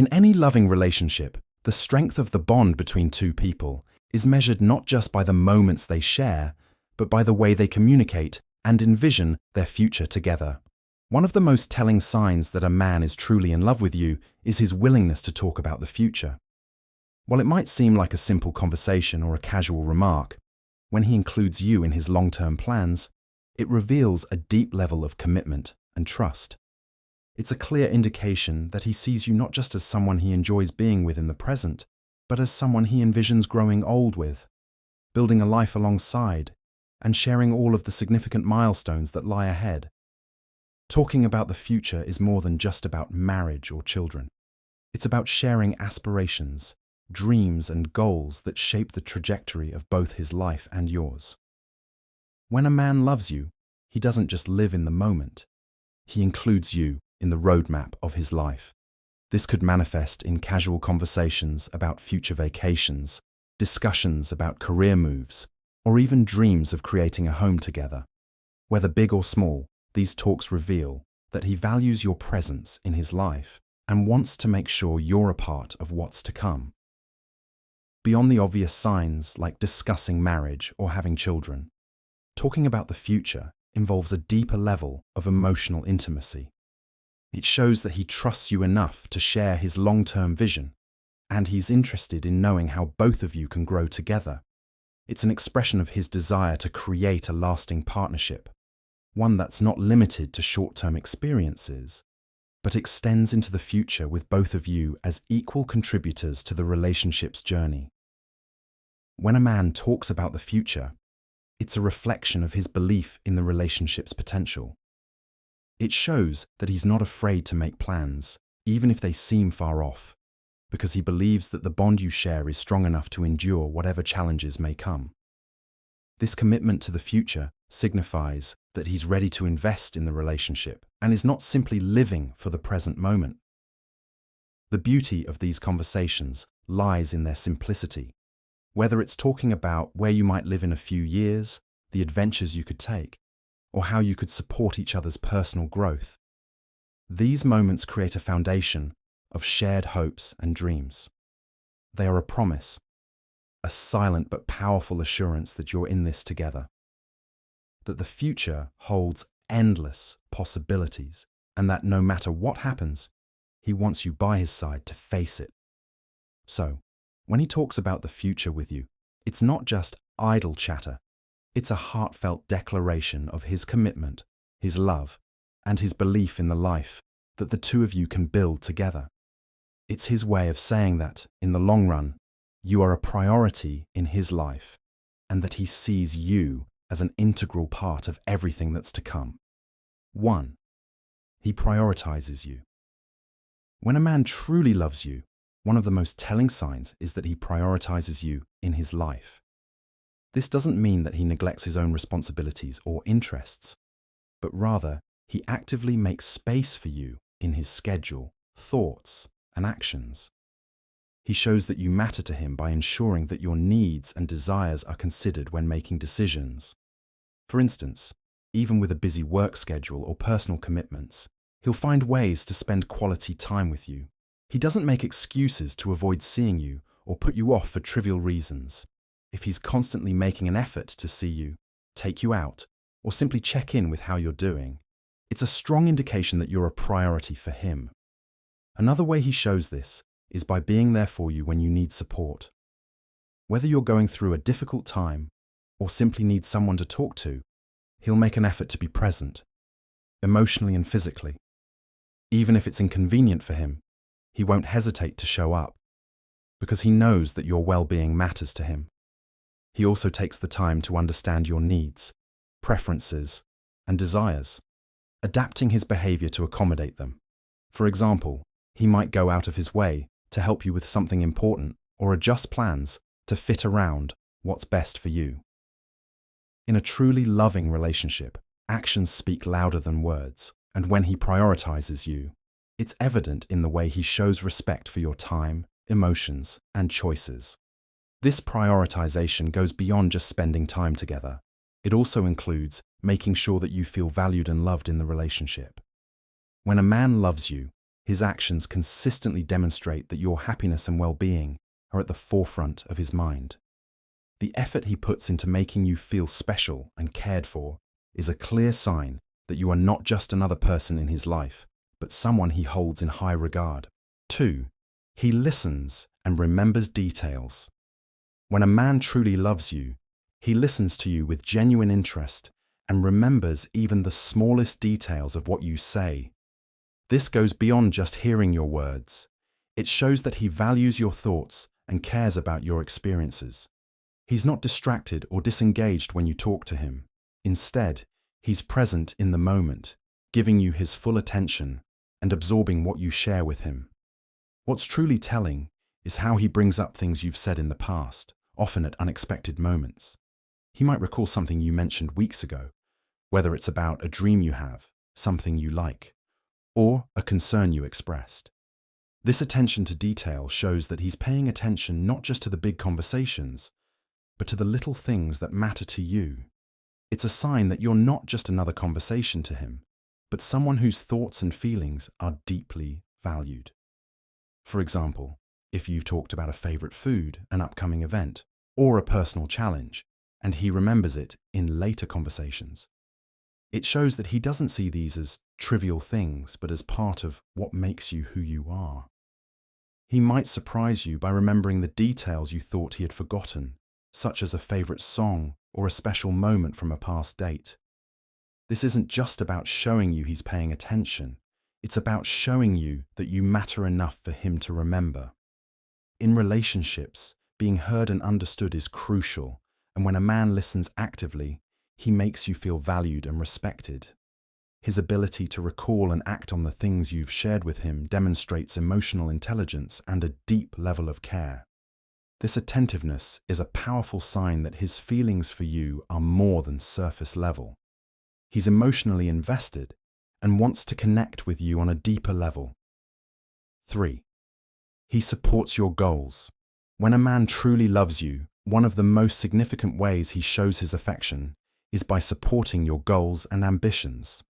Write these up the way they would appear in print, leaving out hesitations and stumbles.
In any loving relationship, the strength of the bond between two people is measured not just by the moments they share, but by the way they communicate and envision their future together. One of the most telling signs that a man is truly in love with you is his willingness to talk about the future. While it might seem like a simple conversation or a casual remark, when he includes you in his long-term plans, it reveals a deep level of commitment and trust. It's a clear indication that he sees you not just as someone he enjoys being with in the present, but as someone he envisions growing old with, building a life alongside, and sharing all of the significant milestones that lie ahead. Talking about the future is more than just about marriage or children. It's about sharing aspirations, dreams, and goals that shape the trajectory of both his life and yours. When a man loves you, he doesn't just live in the moment. He includes you in the roadmap of his life. This could manifest in casual conversations about future vacations, discussions about career moves, or even dreams of creating a home together. Whether big or small, these talks reveal that he values your presence in his life and wants to make sure you're a part of what's to come. Beyond the obvious signs like discussing marriage or having children, talking about the future involves a deeper level of emotional intimacy. It shows that he trusts you enough to share his long-term vision, and he's interested in knowing how both of you can grow together. It's an expression of his desire to create a lasting partnership, one that's not limited to short-term experiences, but extends into the future with both of you as equal contributors to the relationship's journey. When a man talks about the future, it's a reflection of his belief in the relationship's potential. It shows that he's not afraid to make plans, even if they seem far off, because he believes that the bond you share is strong enough to endure whatever challenges may come. This commitment to the future signifies that he's ready to invest in the relationship and is not simply living for the present moment. The beauty of these conversations lies in their simplicity. Whether it's talking about where you might live in a few years, the adventures you could take, or how you could support each other's personal growth, these moments create a foundation of shared hopes and dreams. They are a promise, a silent but powerful assurance that you're in this together, that the future holds endless possibilities, and that no matter what happens, he wants you by his side to face it. So, when he talks about the future with you, it's not just idle chatter. It's a heartfelt declaration of his commitment, his love, and his belief in the life that the two of you can build together. It's his way of saying that, in the long run, you are a priority in his life, and that he sees you as an integral part of everything that's to come. 1. He prioritizes you. When a man truly loves you, one of the most telling signs is that he prioritizes you in his life. This doesn't mean that he neglects his own responsibilities or interests, but rather he actively makes space for you in his schedule, thoughts, and actions. He shows that you matter to him by ensuring that your needs and desires are considered when making decisions. For instance, even with a busy work schedule or personal commitments, he'll find ways to spend quality time with you. He doesn't make excuses to avoid seeing you or put you off for trivial reasons. If he's constantly making an effort to see you, take you out, or simply check in with how you're doing, it's a strong indication that you're a priority for him. Another way he shows this is by being there for you when you need support. Whether you're going through a difficult time or simply need someone to talk to, he'll make an effort to be present, emotionally and physically. Even if it's inconvenient for him, he won't hesitate to show up, because he knows that your well-being matters to him. He also takes the time to understand your needs, preferences, and desires, adapting his behavior to accommodate them. For example, he might go out of his way to help you with something important or adjust plans to fit around what's best for you. In a truly loving relationship, actions speak louder than words, and when he prioritizes you, it's evident in the way he shows respect for your time, emotions, and choices. This prioritization goes beyond just spending time together. It also includes making sure that you feel valued and loved in the relationship. When a man loves you, His actions consistently demonstrate that your happiness and well-being are at the forefront of his mind. The effort he puts into making you feel special and cared for is a clear sign that you are not just another person in his life, but someone he holds in high regard. 2. He listens and remembers details. When a man truly loves you, he listens to you with genuine interest and remembers even the smallest details of what you say. This goes beyond just hearing your words. It shows that he values your thoughts and cares about your experiences. He's not distracted or disengaged when you talk to him. Instead, he's present in the moment, giving you his full attention and absorbing what you share with him. What's truly telling is how he brings up things you've said in the past, often at unexpected moments. He might recall something you mentioned weeks ago, whether it's about a dream you have, something you like, or a concern you expressed. This attention to detail shows that he's paying attention not just to the big conversations, but to the little things that matter to you. It's a sign that you're not just another conversation to him, but someone whose thoughts and feelings are deeply valued. For example, if you've talked about a favorite food, an upcoming event, or a personal challenge, and he remembers it in later conversations, it shows that he doesn't see these as trivial things, but as part of what makes you who you are. He might surprise you by remembering the details you thought he had forgotten, such as a favorite song or a special moment from a past date. This isn't just about showing you he's paying attention. It's about showing you that you matter enough for him to remember. In relationships, being heard and understood is crucial, and when a man listens actively, he makes you feel valued and respected. His ability to recall and act on the things you've shared with him demonstrates emotional intelligence and a deep level of care. This attentiveness is a powerful sign that his feelings for you are more than surface level. He's emotionally invested and wants to connect with you on a deeper level. 3. He supports your goals. When a man truly loves you, one of the most significant ways he shows his affection is by supporting your goals and ambitions.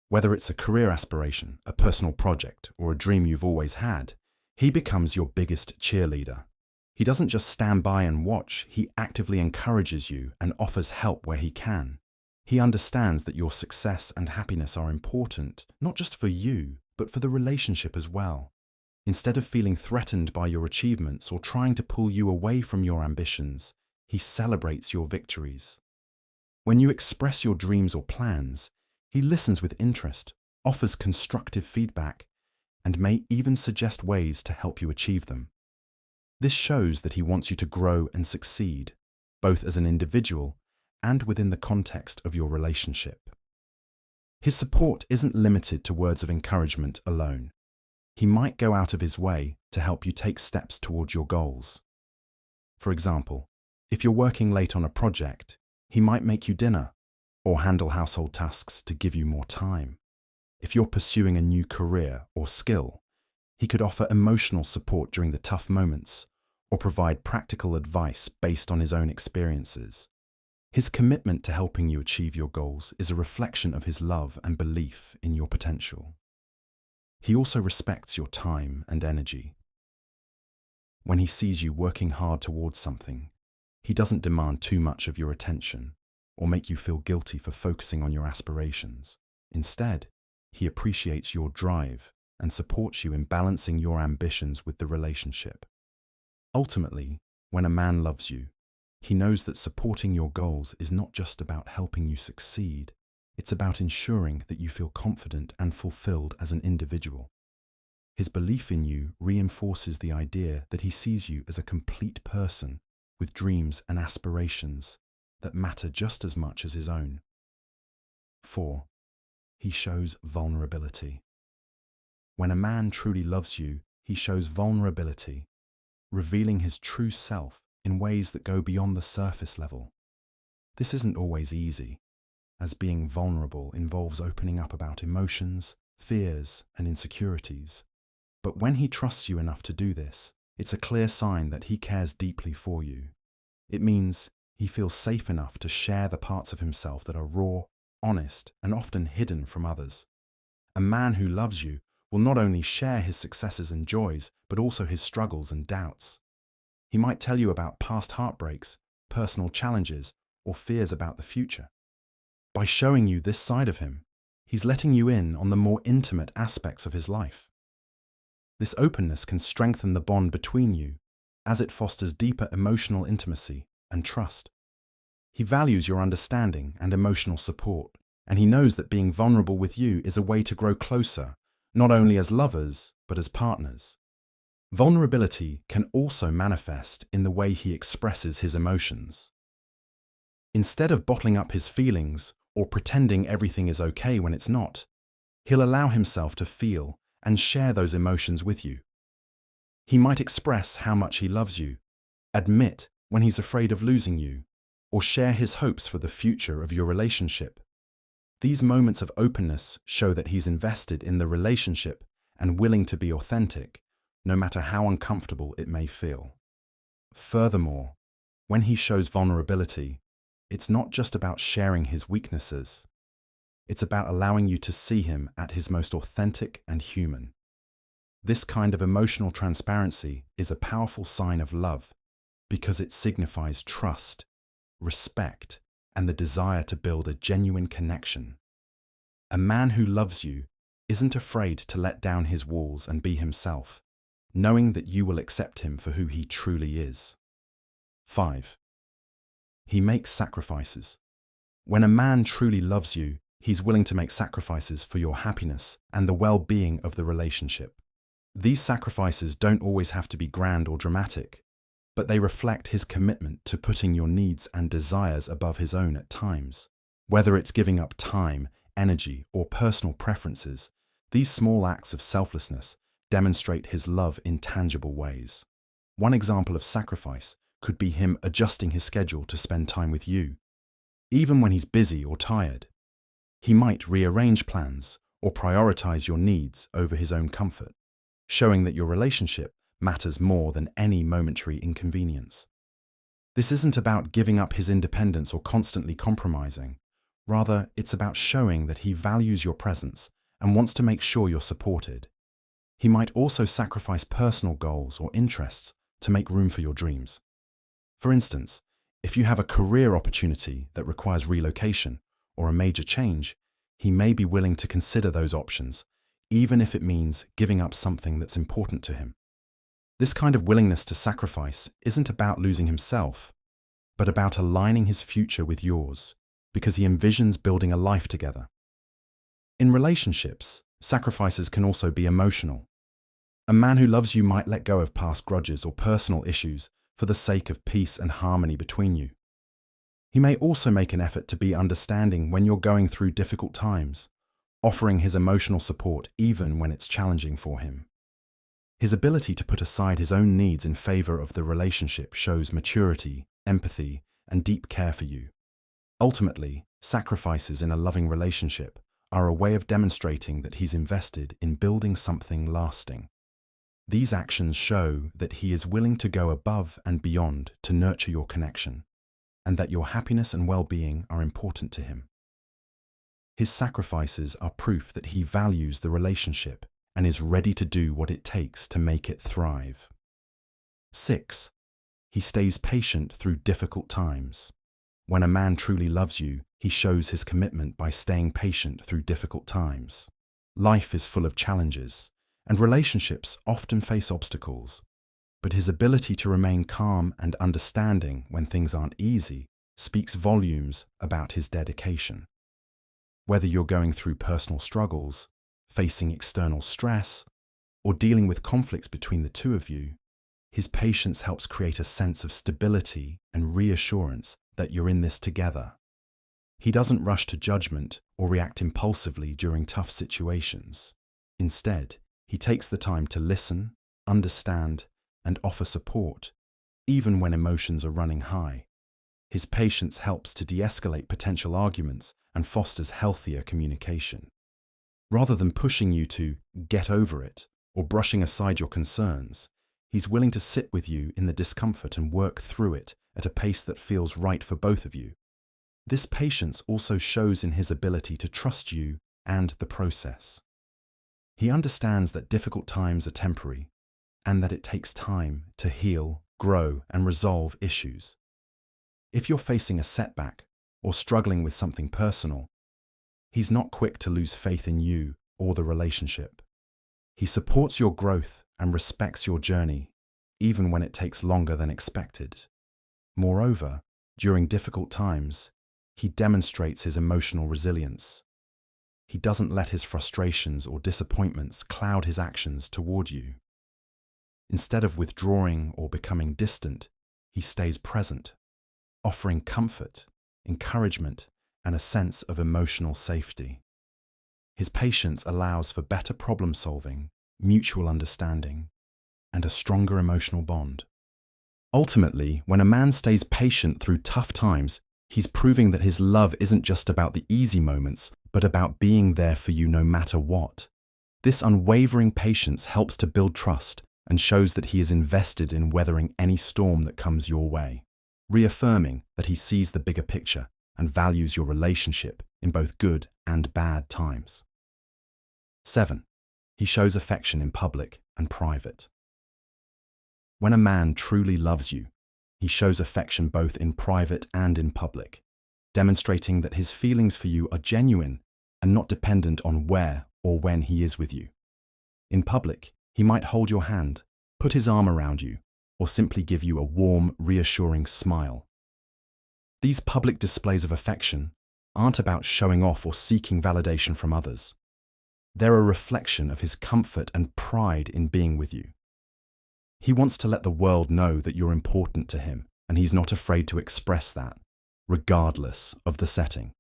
Whether it's a career aspiration, a personal project, or a dream you've always had, he becomes your biggest cheerleader. He doesn't just stand by and watch, he actively encourages you and offers help where he can. He understands that your success and happiness are important, not just for you, but for the relationship as well. Instead of feeling threatened by your achievements or trying to pull you away from your ambitions, he celebrates your victories. When you express your dreams or plans, he listens with interest, offers constructive feedback, and may even suggest ways to help you achieve them. This shows that he wants you to grow and succeed, both as an individual and within the context of your relationship. His support isn't limited to words of encouragement alone. He might go out of his way to help you take steps towards your goals. For example, if you're working late on a project, he might make you dinner or handle household tasks to give you more time. If you're pursuing a new career or skill, he could offer emotional support during the tough moments or provide practical advice based on his own experiences. His commitment to helping you achieve your goals is a reflection of his love and belief in your potential. He also respects your time and energy. When he sees you working hard towards something, he doesn't demand too much of your attention or make you feel guilty for focusing on your aspirations. Instead, he appreciates your drive and supports you in balancing your ambitions with the relationship. Ultimately, when a man loves you, he knows that supporting your goals is not just about helping you succeed, it's about ensuring that you feel confident and fulfilled as an individual. His belief in you reinforces the idea that he sees you as a complete person with dreams and aspirations that matter just as much as his own. 4. He shows vulnerability. When a man truly loves you, he shows vulnerability, revealing his true self in ways that go beyond the surface level. This isn't always easy, as being vulnerable involves opening up about emotions, fears, and insecurities. But when he trusts you enough to do this, it's a clear sign that he cares deeply for you. It means he feels safe enough to share the parts of himself that are raw, honest, and often hidden from others. A man who loves you will not only share his successes and joys, but also his struggles and doubts. He might tell you about past heartbreaks, personal challenges, or fears about the future. By showing you this side of him, he's letting you in on the more intimate aspects of his life. This openness can strengthen the bond between you, as it fosters deeper emotional intimacy and trust. He values your understanding and emotional support, and he knows that being vulnerable with you is a way to grow closer, not only as lovers, but as partners. Vulnerability can also manifest in the way he expresses his emotions. Instead of bottling up his feelings or pretending everything is okay when it's not, he'll allow himself to feel and share those emotions with you. He might express how much he loves you, admit when he's afraid of losing you, or share his hopes for the future of your relationship. These moments of openness show that he's invested in the relationship and willing to be authentic, no matter how uncomfortable it may feel. Furthermore, when he shows vulnerability, it's not just about sharing his weaknesses. It's about allowing you to see him at his most authentic and human. This kind of emotional transparency is a powerful sign of love because it signifies trust, respect, and the desire to build a genuine connection. A man who loves you isn't afraid to let down his walls and be himself, knowing that you will accept him for who he truly is. 5. He makes sacrifices. When a man truly loves you, he's willing to make sacrifices for your happiness and the well-being of the relationship. These sacrifices don't always have to be grand or dramatic, but they reflect his commitment to putting your needs and desires above his own at times. Whether it's giving up time, energy, or personal preferences, these small acts of selflessness demonstrate his love in tangible ways. One example of sacrifice could be him adjusting his schedule to spend time with you. Even when he's busy or tired, he might rearrange plans or prioritize your needs over his own comfort, showing that your relationship matters more than any momentary inconvenience. This isn't about giving up his independence or constantly compromising. Rather, it's about showing that he values your presence and wants to make sure you're supported. He might also sacrifice personal goals or interests to make room for your dreams. For instance, if you have a career opportunity that requires relocation or a major change, he may be willing to consider those options, even if it means giving up something that's important to him. This kind of willingness to sacrifice isn't about losing himself, but about aligning his future with yours, because he envisions building a life together. In relationships, sacrifices can also be emotional. A man who loves you might let go of past grudges or personal issues for the sake of peace and harmony between you. He may also make an effort to be understanding when you're going through difficult times, offering his emotional support even when it's challenging for him. His ability to put aside his own needs in favor of the relationship shows maturity, empathy, and deep care for you. Ultimately, sacrifices in a loving relationship are a way of demonstrating that he's invested in building something lasting. These actions show that he is willing to go above and beyond to nurture your connection, and that your happiness and well-being are important to him. His sacrifices are proof that he values the relationship and is ready to do what it takes to make it thrive. 6. He stays patient through difficult times. When a man truly loves you, he shows his commitment by staying patient through difficult times. Life is full of challenges, and relationships often face obstacles, but his ability to remain calm and understanding when things aren't easy speaks volumes about his dedication. Whether you're going through personal struggles, facing external stress, or dealing with conflicts between the two of you, his patience helps create a sense of stability and reassurance that you're in this together. He doesn't rush to judgment or react impulsively during tough situations. Instead, he takes the time to listen, understand, and offer support, even when emotions are running high. His patience helps to de-escalate potential arguments and fosters healthier communication. Rather than pushing you to get over it or brushing aside your concerns, he's willing to sit with you in the discomfort and work through it at a pace that feels right for both of you. This patience also shows in his ability to trust you and the process. He understands that difficult times are temporary and that it takes time to heal, grow, and resolve issues. If you're facing a setback or struggling with something personal, he's not quick to lose faith in you or the relationship. He supports your growth and respects your journey, even when it takes longer than expected. Moreover, during difficult times, he demonstrates his emotional resilience. He doesn't let his frustrations or disappointments cloud his actions toward you. Instead of withdrawing or becoming distant, he stays present, offering comfort, encouragement, and a sense of emotional safety. His patience allows for better problem solving, mutual understanding, and a stronger emotional bond. Ultimately, when a man stays patient through tough times, he's proving that his love isn't just about the easy moments, but about being there for you no matter what. This unwavering patience helps to build trust and shows that he is invested in weathering any storm that comes your way, reaffirming that he sees the bigger picture and values your relationship in both good and bad times. 7. He shows affection in public and private. When a man truly loves you, he shows affection both in private and in public, demonstrating that his feelings for you are genuine and not dependent on where or when he is with you. In public, he might hold your hand, put his arm around you, or simply give you a warm, reassuring smile. These public displays of affection aren't about showing off or seeking validation from others. They're a reflection of his comfort and pride in being with you. He wants to let the world know that you're important to him, and he's not afraid to express that, regardless of the setting.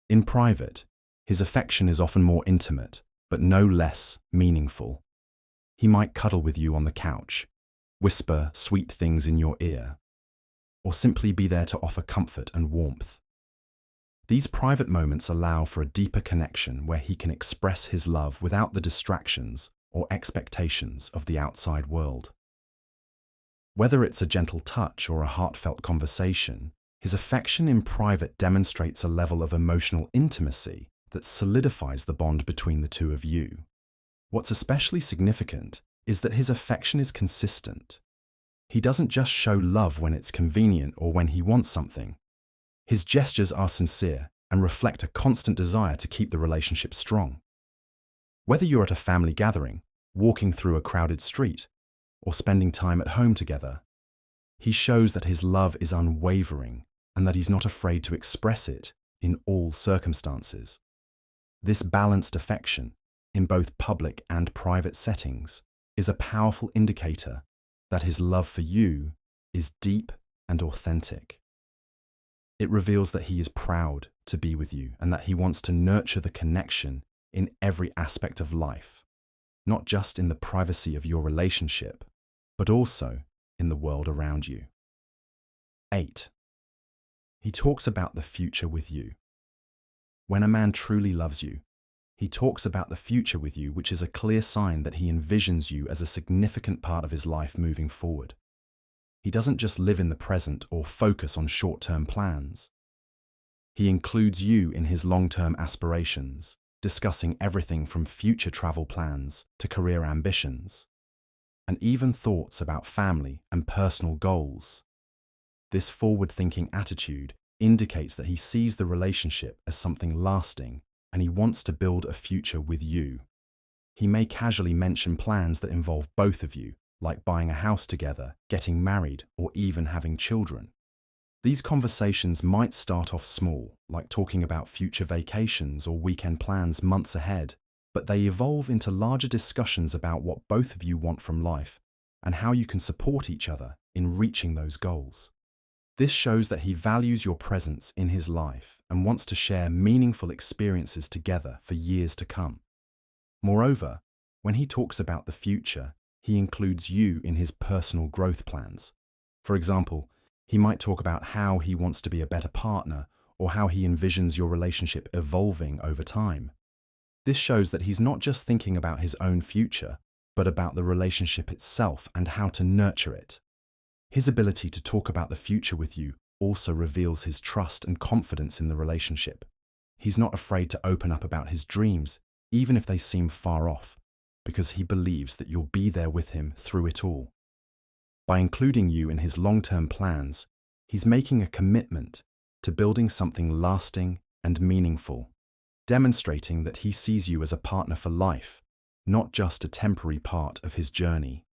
In private, his affection is often more intimate, but no less meaningful. He might cuddle with you on the couch, whisper sweet things in your ear, or simply be there to offer comfort and warmth. These private moments allow for a deeper connection where he can express his love without the distractions or expectations of the outside world. Whether it's a gentle touch or a heartfelt conversation, his affection in private demonstrates a level of emotional intimacy that solidifies the bond between the two of you. What's especially significant is that his affection is consistent. He doesn't just show love when it's convenient or when he wants something. His gestures are sincere and reflect a constant desire to keep the relationship strong. Whether you're at a family gathering, walking through a crowded street, or spending time at home together, he shows that his love is unwavering and that he's not afraid to express it in all circumstances. This balanced affection, in both public and private settings, is a powerful indicator that his love for you is deep and authentic. It reveals that he is proud to be with you and that he wants to nurture the connection in every aspect of life, not just in the privacy of your relationship, but also in the world around you. 8. He talks about the future with you. When a man truly loves you, he talks about the future with you, which is a clear sign that he envisions you as a significant part of his life moving forward. He doesn't just live in the present or focus on short-term plans. He includes you in his long-term aspirations, discussing everything from future travel plans to career ambitions, and even thoughts about family and personal goals. This forward-thinking attitude indicates that he sees the relationship as something lasting and he wants to build a future with you. He may casually mention plans that involve both of you, like buying a house together, getting married, or even having children. These conversations might start off small, like talking about future vacations or weekend plans months ahead, but they evolve into larger discussions about what both of you want from life and how you can support each other in reaching those goals. This shows that he values your presence in his life and wants to share meaningful experiences together for years to come. Moreover, when he talks about the future, he includes you in his personal growth plans. For example, he might talk about how he wants to be a better partner or how he envisions your relationship evolving over time. This shows that he's not just thinking about his own future, but about the relationship itself and how to nurture it. His ability to talk about the future with you also reveals his trust and confidence in the relationship. He's not afraid to open up about his dreams, even if they seem far off, because he believes that you'll be there with him through it all. By including you in his long-term plans, he's making a commitment to building something lasting and meaningful, demonstrating that he sees you as a partner for life, not just a temporary part of his journey.